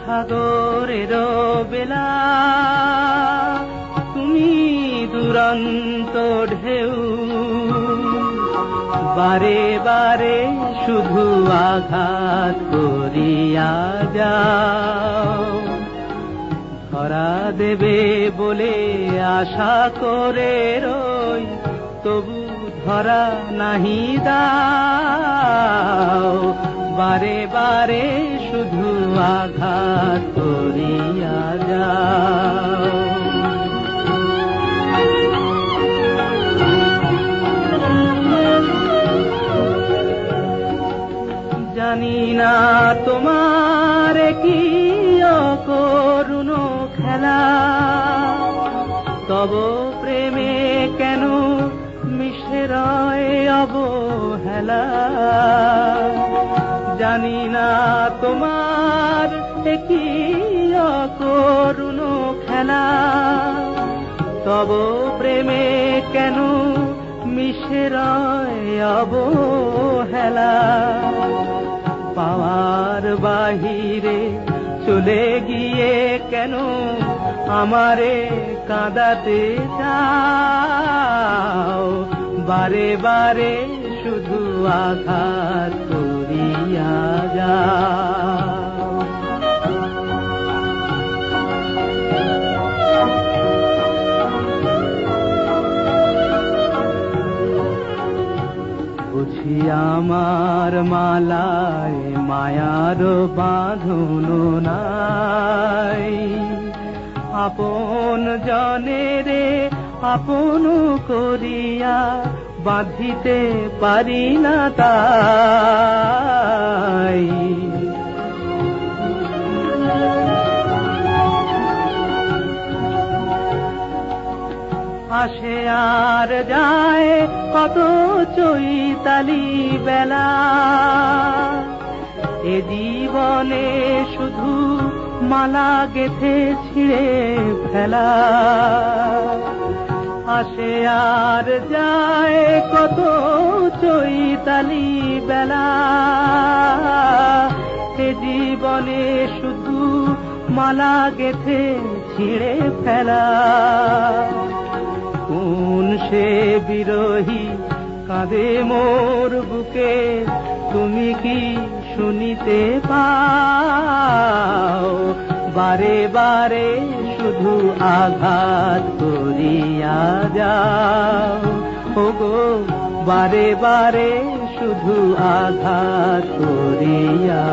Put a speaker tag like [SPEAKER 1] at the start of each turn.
[SPEAKER 1] সাগরের বেলা তুমি দুরন্ত ঢেউ, বারে বারে শুধু আঘাত করিয়া যাও। ধরা দেবে বলে আশা করে রই, তবু ধরা নাহি দাও। বারে বারে শুধু আঘাত করিয়া যাও। জানি না তোমার কি অকরুণ খেলা, তব প্রেমে কেন মিশে রয় অবহেলা। জানি না তোমার কি অকরুণ খেলা, তব প্রেমে কেন মিশে রয় অবহেলা। পাওয়ার বাহিরে চলে গিয়ে কেন আমারে কাঁদাতে চাও। বারে বারে শুধু আঘাত করিয়া যাও। বুঝি আমার মালায় মায়ার বাঁধন নাই, আপন জনেরে আপন করিয়া বাঁধিতে পারি না তাই। আসে আর যায় কত চৈতালি বেলা, এ জীবনে শুধু মালা গেথে ছিঁড়ে ফেলা। আসে আর যায় কত চৈতালি বেলা, এ জীবনে শুধু মালা গেথে ছিঁড়ে ফেলা। কোন সে বিরহী কাঁদে মোর বুকে, তুমি কি শুনিতে পাও। বারে বারে শুধু আঘাত করিয়া যাও। ওগো বারে বারে শুধু আঘাত করিয়া